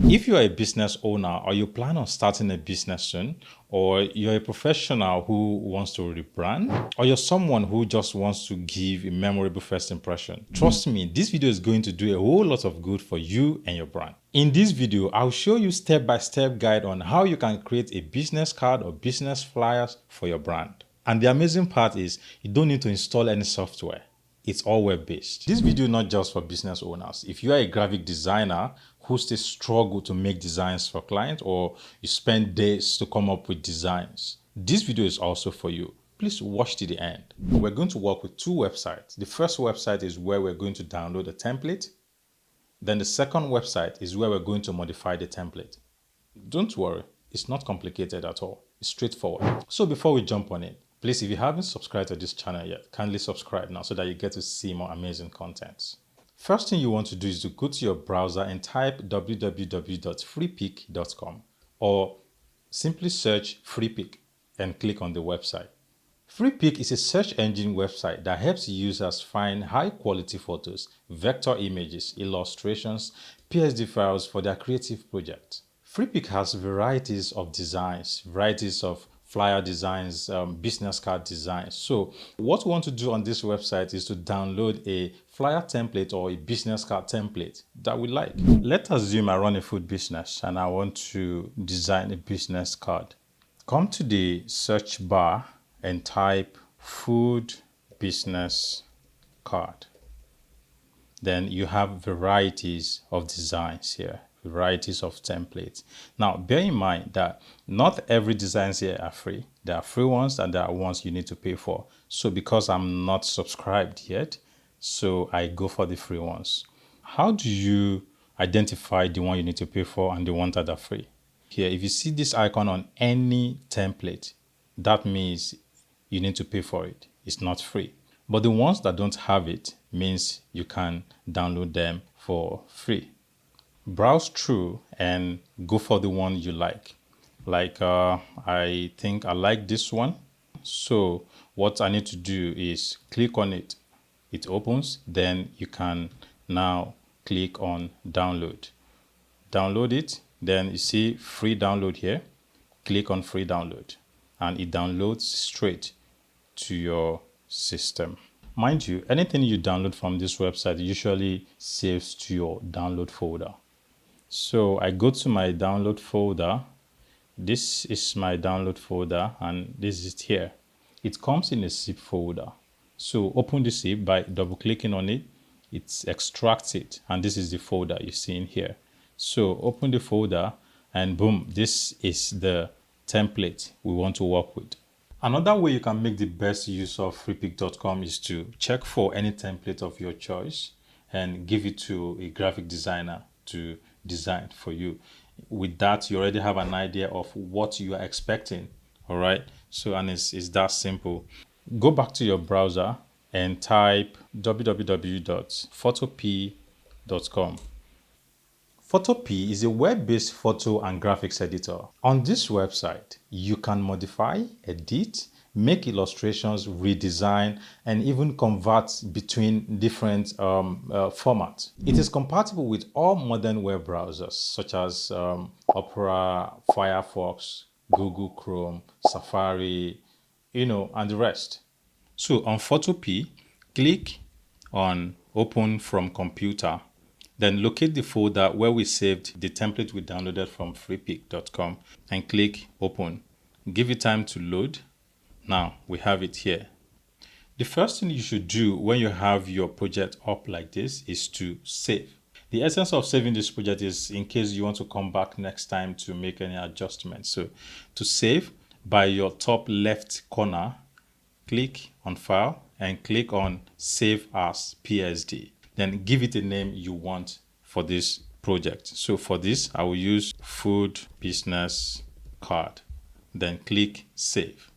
If you are a business owner or you plan on starting a business soon, or you're a professional who wants to rebrand, or you're someone who just wants to give a memorable first impression, trust me, this video is going to do a whole lot of good for you and your brand. In this video, I'll show you step-by-step guide on how you can create a business card or business flyers for your brand. And the amazing part is you don't need to install any software. It's all web-based. This video is not just for business owners. If you are a graphic designer who still struggle to make designs for clients, or you spend days to come up with designs, this video is also for you. Please watch to the end. We're going to work with two websites. The first website is where we're going to download a template. Then the second website is where we're going to modify the template. Don't worry, it's not complicated at all. It's straightforward. So before we jump on it, please, if you haven't subscribed to this channel yet, kindly subscribe now so that you get to see more amazing contents. First thing you want to do is to go to your browser and type www.freepik.com, or simply search Freepik and click on the website. Freepik is a search engine website that helps users find high quality photos, vector images, illustrations, PSD files for their creative projects. Freepik has varieties of designs, varieties of flyer designs, business card designs. So what we want to do on this website is to download a flyer template or a business card template that we like. Let's assume I run a food business and I want to design a business card. Come to the search bar and type food business card. Then you have varieties of designs here, varieties of templates. Now, bear in mind that not every designs here are free. There are free ones and there are ones you need to pay for. So because I'm not subscribed yet, so I go for the free ones. How do you identify the one you need to pay for and the ones that are free? Here, if you see this icon on any template, that means you need to pay for it. It's not free. But the ones that don't have it means you can download them for free. Browse through and go for the one you like. I think I like this one. So what I need to do is click on it. It opens. Then you can now click on download. Download it. Then you see free download here. Click on free download and it downloads straight to your system. Mind you, anything you download from this website usually saves to your download folder. So I go to my download folder. This is my download folder and this is it here. It comes in a zip folder. So open the zip by double clicking on it. It extracts it and this is the folder you see in here. So open the folder and boom, this is the template we want to work with. Another way you can make the best use of freepik.com is to check for any template of your choice and give it to a graphic designer to design for you. With that, you already have an idea of what you are expecting. All right. So, and it's that simple. Go back to your browser and type www.photopea.com. Photopea is a web-based photo and graphics editor. On this website, you can modify, edit, make illustrations, redesign, and even convert between different formats. It is compatible with all modern web browsers such as Opera, Firefox, Google Chrome, Safari, and the rest. So on Photopea, click on Open from Computer. Then locate the folder where we saved the template we downloaded from freepik.com and click Open. Give it time to load. Now we have it here. The first thing you should do when you have your project up like this is to save. The essence of saving this project is in case you want to come back next time to make any adjustments. So to save, by your top left corner, click on File and click on Save as PSD. Then give it a name you want for this project. So for this, I will use food business card. Then click Save.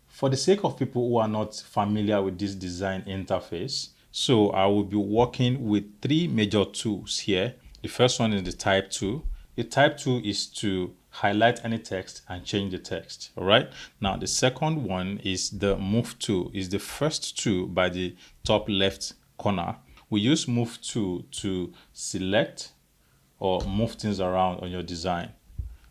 For the sake of people who are not familiar with this design interface, so I will be working with three major tools here. The first one is the type tool. The type tool is to highlight any text and change the text. All right. Now the second one is the move tool. Is the first tool by the top left corner. We use move tool to select, or move things around on your design.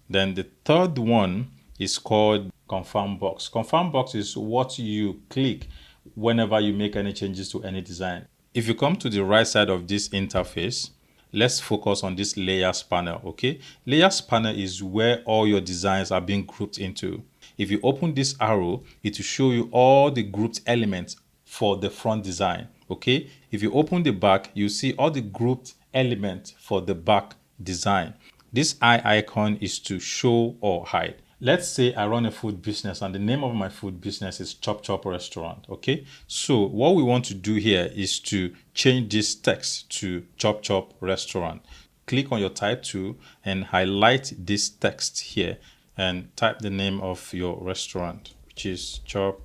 Then the third one is called confirm box. Confirm box is what you click whenever you make any changes to any design. If you come to the right side of this interface, let's focus on this layers panel, okay? Layers panel is where all your designs are being grouped into. If you open this arrow, it will show you all the grouped elements for the front design, okay? If you open the back, you see all the grouped elements for the back design. This eye icon is to show or hide. Let's say I run a food business and the name of my food business is Chop Chop Restaurant, okay? So what we want to do here is to change this text to Chop Chop Restaurant. Click on your type tool and highlight this text here and type the name of your restaurant, which is Chop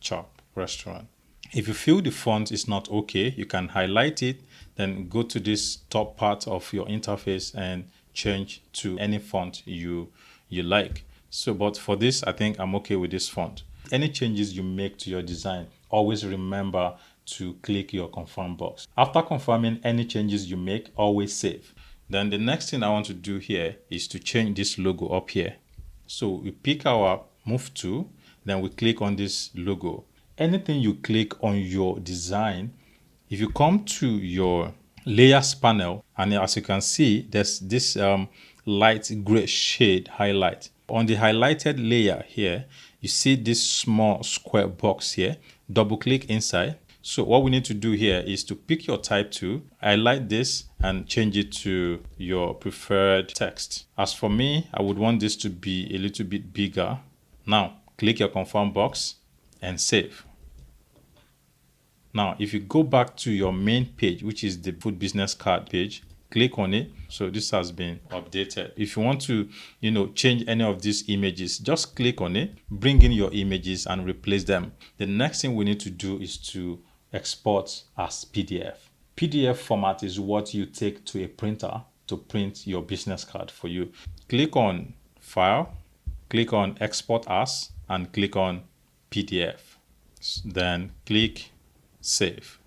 Chop Restaurant. If you feel the font is not okay, you can highlight it, then go to this top part of your interface and change to any font you like. So, but for this, I think I'm okay with this font. Any changes you make to your design, always remember to click your confirm box. After confirming any changes you make, always save. Then the next thing I want to do here is to change this logo up here. So we pick our move tool, then we click on this logo. Anything you click on your design, if you come to your layers panel, and as you can see, there's this light gray shade highlight. On the highlighted layer here, you see this small square box here. Double click inside. So what we need to do here is to pick your type tool, highlight this and change it to your preferred text. As for me, I would want this to be a little bit bigger. Now, click your confirm box and save. Now, if you go back to your main page, which is the food business card page, click on it. So this has been updated. If you want to, change any of these images, just click on it, bring in your images and replace them. The next thing we need to do is to export as PDF. PDF format is what you take to a printer to print your business card for you. Click on File, click on Export As, and click on PDF. Then click Save.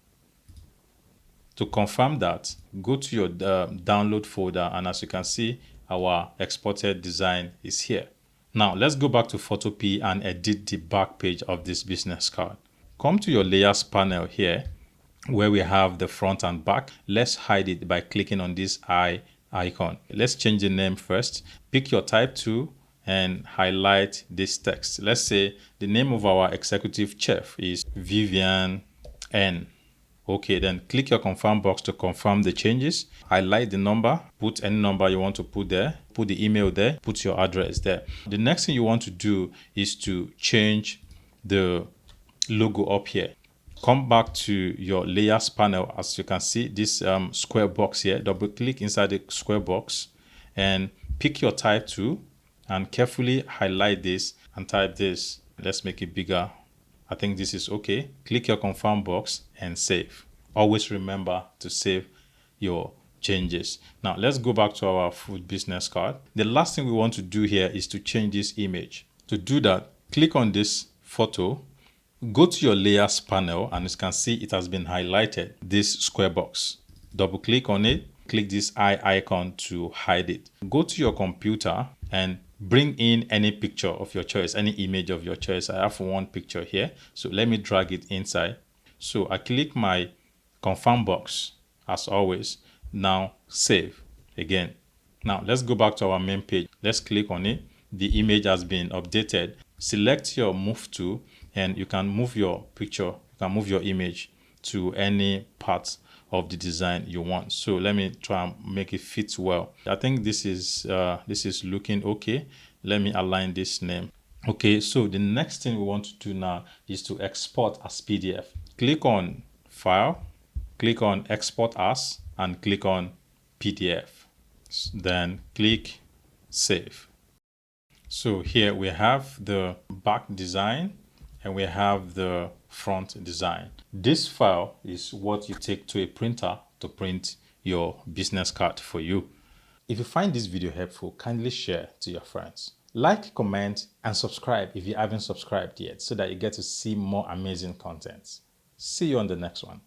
To confirm that, go to your download folder, and as you can see, our exported design is here. Now let's go back to Photopea and edit the back page of this business card. Come to your layers panel here where we have the front and back. Let's hide it by clicking on this eye icon. Let's change the name first. Pick your type tool and highlight this text. Let's say the name of our executive chef is Vivian N. Okay, then click your confirm box to confirm the changes. Highlight the number, put any number you want to put there, put the email there, put your address there. The next thing you want to do is to change the logo up here. Come back to your layers panel. As you can see, this square box here, double click inside the square box and pick your type tool and carefully highlight this and type this. Let's make it bigger. I think this is okay. Click your confirm box and save. Always remember to save your changes. Now let's go back to our food business card. The last thing we want to do here is to change this image. To do that, click on this photo, go to your layers panel, and as you can see, it has been highlighted, this square box. Double click on it, click this eye icon to hide it. Go to your computer and bring in any picture of your choice, any image of your choice. I have one picture here, so let me drag it inside. So I click my confirm box as always. Now save again. Now let's go back to our main page. Let's click on it. The image has been updated. Select your move tool and you can move your picture, you can move your image to any part of the design you want. So let me try and make it fit well. I think this is looking okay. Let me align this name. Okay, so the next thing we want to do now is to export as PDF. Click on File, click on Export As, and click on PDF. Then click Save. So here we have the back design and we have the front design. This file is what you take to a printer to print your business card for you. If you find this video helpful, kindly share to your friends. Like, comment, and subscribe if you haven't subscribed yet so that you get to see more amazing content. See you on the next one.